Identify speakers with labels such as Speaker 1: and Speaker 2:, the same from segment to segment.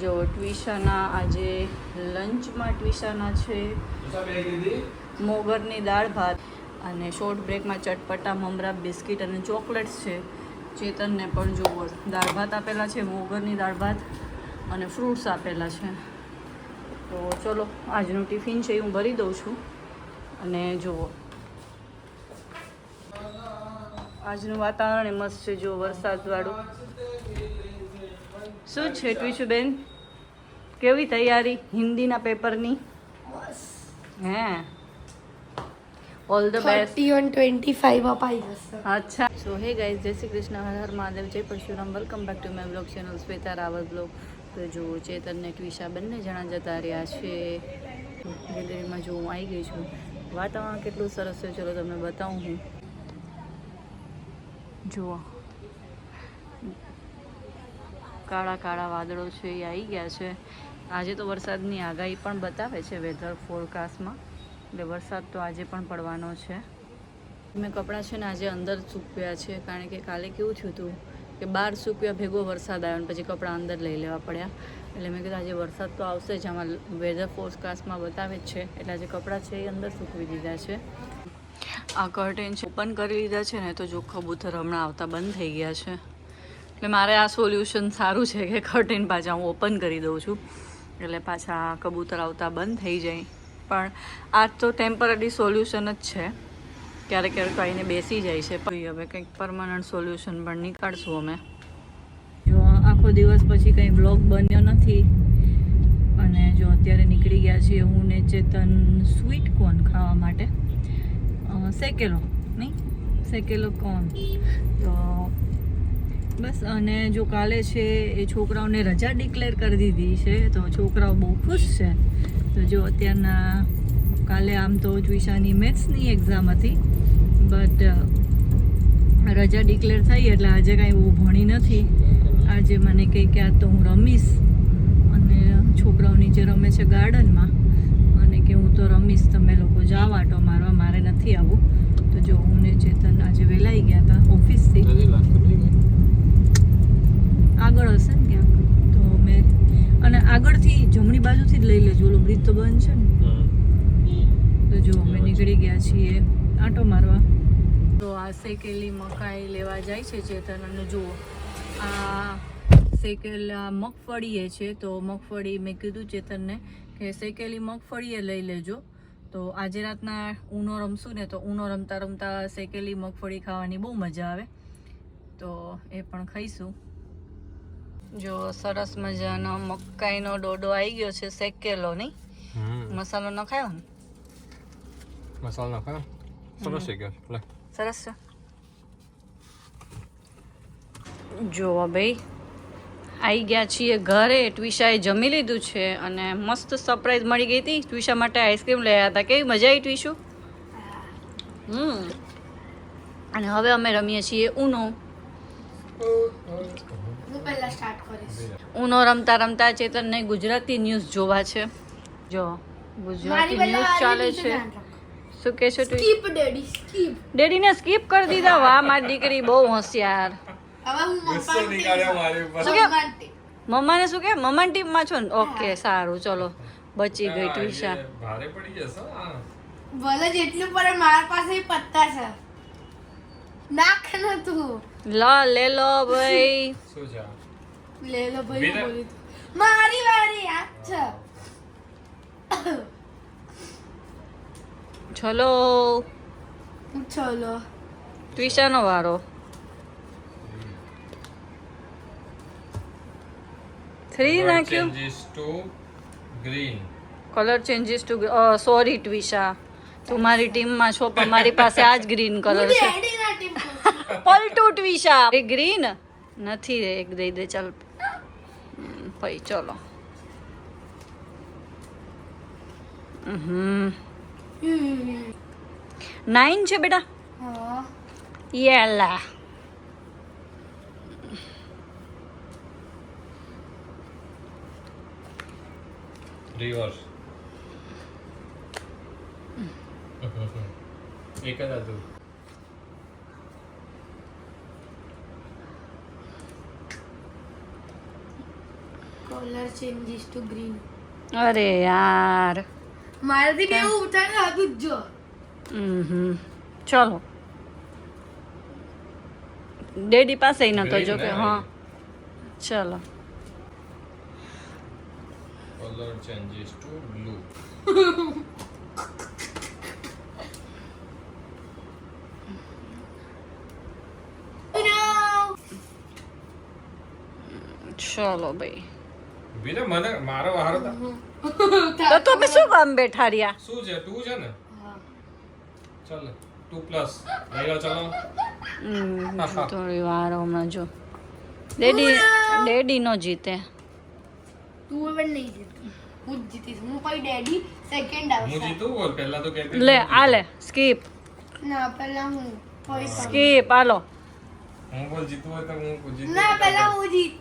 Speaker 1: જો ટ્વિશાના આજે લંચમાં ટ્વિશાના છે મોગરની દાળ ભાત અને શોર્ટ બ્રેકમાં ચટપટા મમરા બિસ્કિટ અને ચોકલેટ્સ છે. ચેતનને પણ જુઓ દાળ ભાત આપેલા છે, મોગરની દાળ ભાત અને ફ્રૂટ્સ આપેલા છે. તો ચલો આજનું ટિફિન છે એ હું ભરી દઉં છું. અને જુઓ આજનું વાતાવરણ મસ્ત છે, જો વરસાદવાળું. શું છે ટ્વિશુબેન, કેવી તૈયારી હિન્દીના પેપરની? હે ઓલ ધ બેસ્ટ.
Speaker 2: 30 on 25 અપાઈ જશે.
Speaker 1: અચ્છા. સો હે ગાઈઝ, જય શ્રી કૃષ્ણ, હર હર મહાદેવ, જય Parshuram. Welcome back to my blog channel Shweta Raval blog. તો જો ચેતન ને ટ્વિશા બંને જણા જતા રહ્યા છે ગેલેરીમાં. જો હું આવી ગઈ છું. વાતાવરણ કેટલું સરસ છે, ચલો તમને બતાવું હું. જુઓ કાળા કાળા વાદળો છે એ આવી ગયા છે. આજે તો વરસાદની આગાહી પણ બતાવે છે વેધર ફોરકાસ્ટમાં, એટલે વરસાદ તો આજે પણ પડવાનો છે. મેં કપડાં છે ને આજે અંદર સૂકવ્યા છે, કારણ કે કાલે કેવું થયું હતું કે બહાર સૂકવ્યા ભેગો વરસાદ આવ્યો ને પછી કપડાં અંદર લઈ લેવા પડ્યા. એટલે મેં કીધું આજે વરસાદ તો આવશે જ, આમાં વેધર ફોરકાસ્ટમાં બતાવે જ છે, એટલે આજે કપડાં છે એ અંદર સૂકવી દીધા છે. આ કર્ટેન ઓપન કરી લીધા છે ને તો જો કબૂતર હમણાં આવતા બંધ થઈ ગયા છે. એટલે મારે આ સોલ્યુશન સારું છે કે કર્ટેન પાછા હું ઓપન કરી દઉં છું, એટલે પાછા કબૂતર આવતા બંધ થઈ જાય. પણ આ તો ટેમ્પરરી સોલ્યુશન જ છે, ક્યારેક ક્યારેક આવીને બેસી જાય છે. પછી હવે કંઈક પરમાનન્ટ સોલ્યુશન પણ નીકાળશું અમે. જો આખો દિવસ પછી કંઈ બ્લોગ બન્યો નથી અને જો અત્યારે નીકળી ગયા છીએ હું ને ચેતન સ્વીટ કોર્ન ખાવા માટે. શેકેલો નહીં, શેકેલો કોર્ન. તો બસ. અને જો કાલે છે એ છોકરાઓને રજા ડિક્લેર કરી દીધી છે, તો છોકરાઓ બહુ ખુશ છે. તો જો અત્યારના કાલે આમ તો ટ્વિશાની મેથ્સની એક્ઝામ હતી, બટ રજા ડિક્લેર થઈ એટલે આજે કાંઈ બહુ ભણી નથી. આજે મને કહે કે આ તો હું રમીશ, અને છોકરાઓ નીચે રમે છે ગાર્ડનમાં, અને કે હું તો રમીશ, તમે લોકો જાઓ આટો મારવા, મારે નથી આવવું. તો જો હું ને ચેતન આજે વહેલાઈ ગયા હતા ઓફિસથી. આગળ હશે ને ક્યાંક તો મેં, અને આગળથી જમણી બાજુથી જ લઈ લેજો, ઓલો બ્રિજ તો બંધ છે ને. તો જો અમે નીકળી ગયા છીએ આંટો મારવા. તો આ શેકેલી મકાઈ લેવા જાય છે ચેતન. અને જુઓ આ શેકેલા મગફળી એ છે, તો મગફળી મેં કીધું ચેતનને કે શેકેલી મગફળી એ લઈ લેજો. તો આજે રાતના ઊનો રમશું ને, તો ઊનો રમતા રમતા શેકેલી મગફળી ખાવાની બહુ મજા આવે, તો એ પણ ખાઈશું. જો સરસ મજાનો મકાઈનો ડોડો આવી ગયો છે, શેકેલો નહીં. મસાલો નખાયો ને?
Speaker 3: મસાલો નખાયો, સરસ છે કે લે
Speaker 1: સરસ છે. જો ભાઈ આવી ગયા છીએ ઘરે. ટ્વિશાએ જમી લીધું છે અને મસ્ત સરપ્રાઈઝ મળી ગઈ હતી. ટ્વિશા માટે આઈસ્ક્રીમ લઈ આવ્યા હતા. કેવી મજા આવી ટ્વિશુ? અને હવે અમે રમીએ છીએ ઊનો. ઊનો રમતા રમતા ચેતનને ગુજરાતી ન્યૂઝ જોવા છે. જો ગુજરાતી ન્યૂઝ ચાલે છે. શું કહે છે
Speaker 2: સ્કીપ ડેડી, સ્કીપ.
Speaker 1: ડેડીને સ્કીપ કરી દીધા. વાહ મારી દીકરી બહુ હોશિયાર. મમ્માને શું કે મમ્માની ટીમમાં છો ને? ઓકે સારું, ચલો બચી ગઈ ટ્વિશા.
Speaker 3: ભારે પડી જશે
Speaker 2: ભલે જેટલું પડે, મારા પાસે પત્તા છે, નાખ ન તું.
Speaker 1: લે લો ભાઈ.
Speaker 3: શું છે
Speaker 2: લે લો ભાઈ, બોલી તું. મારી વારી આ છે.
Speaker 1: ચલો
Speaker 2: ચલો
Speaker 1: ટ્વિશાનો વારો. 3 નાખ્યું.
Speaker 3: Changes to green.
Speaker 1: Colour changes to, sorry Twisha, તું મારી ટીમમાં છો પણ મારી પાસે આ જ ગ્રીન કલર છે.
Speaker 2: ડેડીના ટીમ
Speaker 1: પલટુ ટ્વિશા. ગ્રીન નથી રે, એક દઈ દે ચાલ ભાઈ. ચલો 9 છે બેટા.
Speaker 2: હા
Speaker 1: યેલા
Speaker 3: રિવર્સ. એક જ હતું.
Speaker 2: Colour changes to green.
Speaker 1: અરે યાર.
Speaker 2: મારાથી બે ઉઠાને હતું જ જો.
Speaker 1: ચલો ડેડી પાસે નતો જો કે હા ચલો
Speaker 3: કલર ચેન્જીસ ટુ બ્લુ.
Speaker 1: ચલો ભાઈ
Speaker 3: બીજા મને મારો વારો હતા.
Speaker 1: તો તમે શું કામ બેઠા રહ્યા
Speaker 3: શું છે 2 છે ને?
Speaker 2: હા.
Speaker 3: ચાલ 2 પ્લસ લઈ લો ચલો.
Speaker 1: થોડી વાર હમણાં જો ડેડી નો જીતે
Speaker 2: તું હવે નહીં જીતું. હું જ જીતીશ. હું કોઈ ડેડી સેકન્ડ
Speaker 3: હું
Speaker 2: આવશે.
Speaker 3: જીતું બોલ પહેલા તો કહેતી
Speaker 1: લે આ લે સ્કીપ
Speaker 2: ના પહેલા હું કોઈ
Speaker 1: સ્કીપ આલો
Speaker 3: હું બોલ જીતું હોય તો હું જીતું.
Speaker 2: ના પહેલા હું જીતી.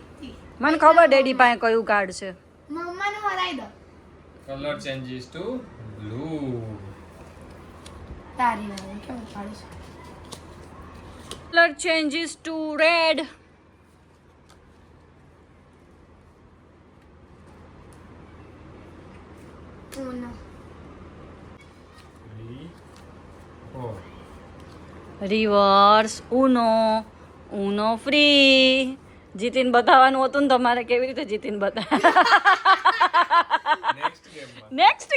Speaker 1: મને ખબર ડેડી પાસે કયું કાર્ડ છે
Speaker 2: મમ્માને હરાઈ દો.
Speaker 3: Colour changes to blue.
Speaker 2: તારી વાત કેમ પાડીશ.
Speaker 1: Colour changes to red
Speaker 2: Uno.
Speaker 3: 3 4
Speaker 1: reverse Uno free જીતીને બતાવવાનું હતું ને તમારે કેવી રીતે જીતીને બતા
Speaker 3: નેક્સ્ટ ગેમ
Speaker 1: નેક્સ્ટ